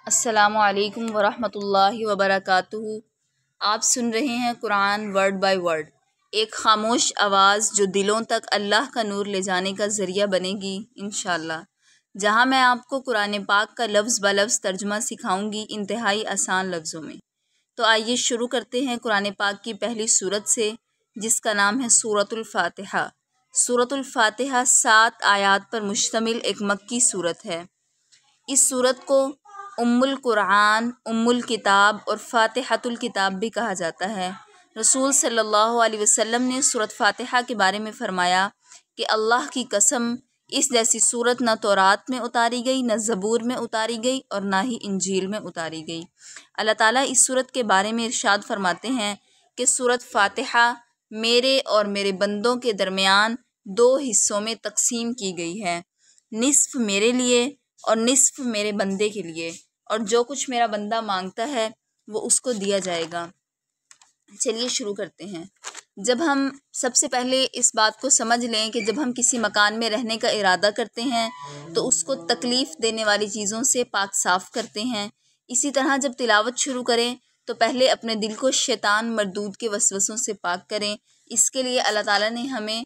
السلام علیکم ورحمۃ اللہ وبرکاتہ۔ آپ سن رہے ہیں قرآن ورڈ بائی ورڈ، ایک خاموش آواز جو دلوں تک اللہ کا نور لے جانے کا ذریعہ بنے گی انشاءاللہ، جہاں میں آپ کو قرآن پاک کا لفظ بہ لفظ ترجمہ سکھاؤں گی انتہائی آسان لفظوں میں۔ تو آئیے شروع کرتے ہیں قرآن پاک کی پہلی سورت سے، جس کا نام ہے سورۃ الفاتحہ۔ سورۃ الفاتحہ 7 آیات پر مشتمل ایک مکی سورت ہے۔ اس سورت کو ام القرآن، ام الکتاب اور فاتحۃ الکتاب بھی کہا جاتا ہے۔ رسول صلی اللہ علیہ وسلم نے سورۃ فاتحہ کے بارے میں فرمایا کہ اللہ کی قسم، اس جیسی سورت نہ تورات میں اتاری گئی، نہ زبور میں اتاری گئی اور نہ ہی انجیل میں اتاری گئی۔ اللہ تعالیٰ اس سورت کے بارے میں ارشاد فرماتے ہیں کہ سورۃ فاتحہ میرے اور میرے بندوں کے درمیان 2 حصوں میں تقسیم کی گئی ہے، نصف میرے لیے اور نصف میرے بندے کے لیے، اور جو کچھ میرا بندہ مانگتا ہے وہ اس کو دیا جائے گا۔ چلیے شروع کرتے ہیں۔ جب ہم سب سے پہلے اس بات کو سمجھ لیں کہ جب ہم کسی مکان میں رہنے کا ارادہ کرتے ہیں تو اس کو تکلیف دینے والی چیزوں سے پاک صاف کرتے ہیں۔ اسی طرح جب تلاوت شروع کریں تو پہلے اپنے دل کو شیطان مردود کے وسوسوں سے پاک کریں۔ اس کے لیے اللہ تعالیٰ نے ہمیں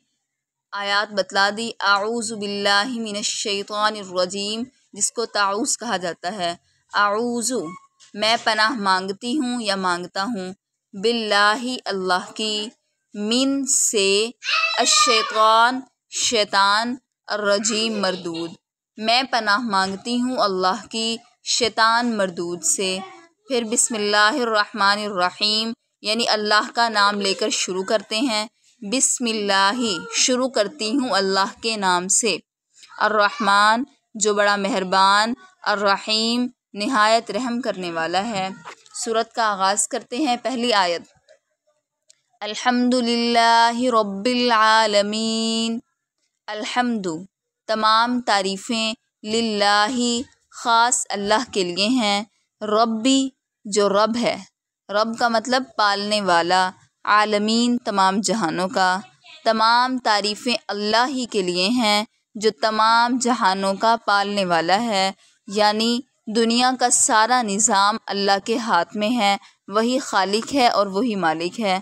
آیات بتلا دی۔ اعوذ باللہ من الشیطان الرجیم، جس کو تعوذ کہا جاتا ہے۔ اعوذ، میں پناہ مانگتی ہوں یا مانگتا ہوں، باللہ اللہ کی، من سے، الشیطان شیطان، الرجیم مردود، میں پناہ مانگتی ہوں اللہ کی شیطان مردود سے۔ پھر بسم اللہ الرحمن الرحیم، یعنی اللہ کا نام لے کر شروع کرتے ہیں۔ بسم اللہ، شروع کرتی ہوں اللہ کے نام سے۔ الرحمن، جو بڑا مہربان، الرحیم، نہایت رحم کرنے والا ہے۔ سورت کا آغاز کرتے ہیں۔ پہلی آیت، الحمد للہ رب العالمین۔ الحمد، تمام تعریفیں، للہ، خاص اللہ کے لیے ہیں، ربی، جو رب ہے، رب کا مطلب پالنے والا، عالمین، تمام جہانوں کا، تمام تعریفیں اللہ ہی کے لیے ہیں جو تمام جہانوں کا پالنے والا ہے، یعنی دنیا کا سارا نظام اللہ کے ہاتھ میں ہے، وہی خالق ہے اور وہی مالک ہے۔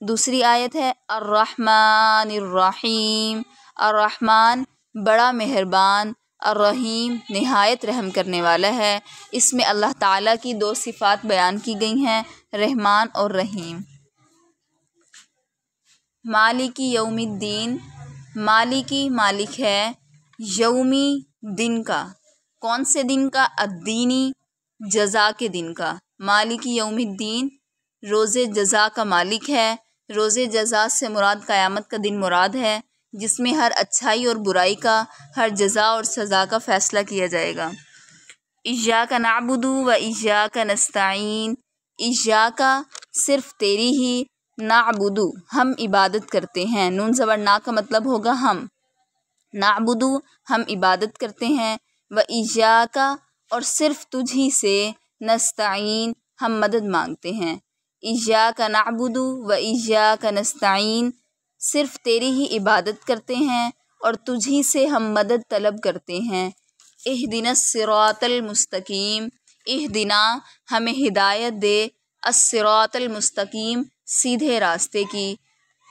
دوسری آیت ہے الرحمن الرحیم۔ الرحمن، بڑا مہربان، الرحیم، نہایت رحم کرنے والا ہے۔ اس میں اللہ تعالیٰ کی 2 صفات بیان کی گئی ہیں، رحمان اور رحیم۔ مالکی یوم الدین، مالکی، مالک ہے، یومی، دن کا، کون سے دن کا؟ الدینی، جزا کے دن کا۔ مالکی یوم الدین، روز جزا کا مالک ہے۔ روز جزا سے مراد قیامت کا دن مراد ہے، جس میں ہر اچھائی اور برائی کا، ہر جزا اور سزا کا فیصلہ کیا جائے گا۔ ایاک نعبد و ایاک نستعین۔ ایاک، صرف تیری ہی، نعبد، ہم عبادت کرتے ہیں، نون زبر نا کا مطلب ہوگا ہم، نعبد، ہم عبادت کرتے ہیں، و ایاک، اور صرف تجھ ہی سے، نستعین، ہم مدد مانگتے ہیں۔ ایاک نعبد و ایاک نستعین، صرف تیری ہی عبادت کرتے ہیں اور تجھ ہی سے ہم مدد طلب کرتے ہیں۔ اہدنا الصراط المستقیم، اہدنا، ہمیں ہدایت دے، الصراط المستقیم، سیدھے راستے کی۔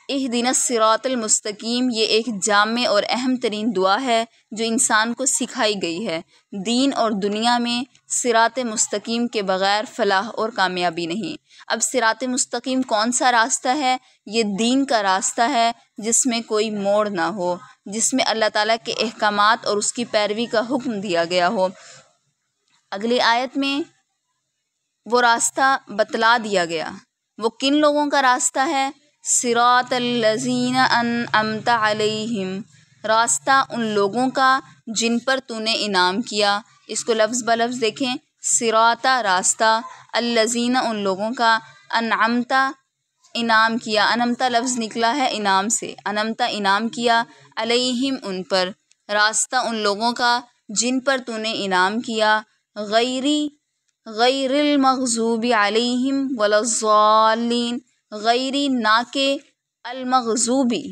اہدنا الصراط المستقیم، یہ ایک جامع اور اہم ترین دعا ہے جو انسان کو سکھائی گئی ہے۔ دین اور دنیا میں صراط مستقیم کے بغیر فلاح اور کامیابی نہیں۔ اب صراط مستقیم کون سا راستہ ہے؟ یہ دین کا راستہ ہے، جس میں کوئی موڑ نہ ہو، جس میں اللہ تعالیٰ کے احکامات اور اس کی پیروی کا حکم دیا گیا ہو۔ اگلی آیت میں وہ راستہ بتلا دیا گیا۔ وہ کن لوگوں کا راستہ ہے؟ صراط الذین انعمت علیہم، راستہ ان لوگوں کا جن پر تو نے انعام کیا۔ اس کو لفظ بہ لفظ دیکھیں، صراط، راستہ، الذین، ان لوگوں کا، انعمت، انعام کیا، انعمت لفظ نکلا ہے انعام سے، انعمت، انعام کیا، علیہم، ان پر، راستہ ان لوگوں کا جن پر تو نے انعام کیا، غیر المغضوب علیہم ولا الضالین، غیری، نہ کہ، المغضوبی،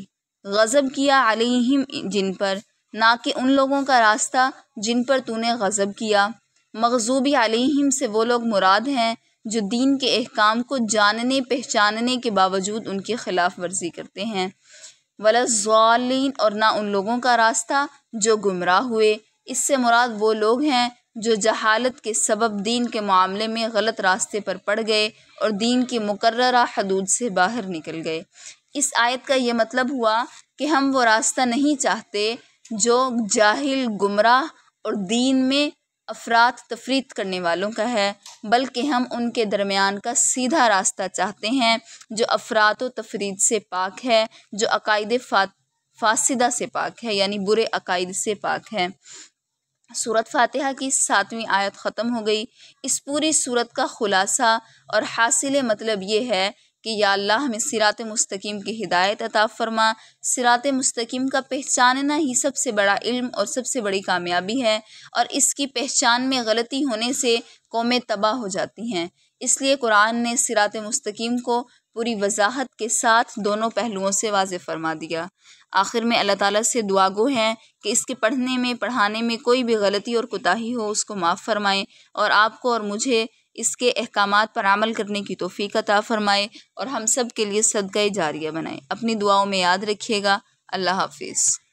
غضب کیا، علیہم، جن پر، نہ کہ ان لوگوں کا راستہ جن پر تو نے غضب کیا۔ مغضوبی علیہم سے وہ لوگ مراد ہیں جو دین کے احکام کو جاننے پہچاننے کے باوجود ان کی خلاف ورزی کرتے ہیں، ولا الضالین، اور نہ ان لوگوں کا راستہ جو گمراہ ہوئے۔ اس سے مراد وہ لوگ ہیں جو جہالت کے سبب دین کے معاملے میں غلط راستے پر پڑ گئے اور دین کی مقررہ حدود سے باہر نکل گئے۔ اس آیت کا یہ مطلب ہوا کہ ہم وہ راستہ نہیں چاہتے جو جاہل، گمراہ اور دین میں افراط تفریط کرنے والوں کا ہے، بلکہ ہم ان کے درمیان کا سیدھا راستہ چاہتے ہیں جو افراط و تفریط سے پاک ہے، جو عقائد فاسدہ سے پاک ہے، یعنی برے عقائد سے پاک ہے۔ سورۃ فاتحہ کی 7ویں آیت ختم ہو گئی۔ اس پوری سورت کا خلاصہ اور حاصل مطلب یہ ہے کہ یا اللہ ہمیں صراط مستقیم کی ہدایت عطا فرما۔ صراط مستقیم کا پہچاننا ہی سب سے بڑا علم اور سب سے بڑی کامیابی ہے، اور اس کی پہچان میں غلطی ہونے سے قومیں تباہ ہو جاتی ہیں۔ اس لیے قرآن نے صراط مستقیم کو پوری وضاحت کے ساتھ دونوں پہلوؤں سے واضح فرما دیا۔ آخر میں اللہ تعالیٰ سے دعا گو ہیں کہ اس کے پڑھنے میں پڑھانے میں کوئی بھی غلطی اور کوتاہی ہو اس کو معاف فرمائے، اور آپ کو اور مجھے اس کے احکامات پر عمل کرنے کی توفیق عطا فرمائے، اور ہم سب کے لیے صدقہ جاریہ بنائے۔ اپنی دعاؤں میں یاد رکھیے گا۔ اللہ حافظ۔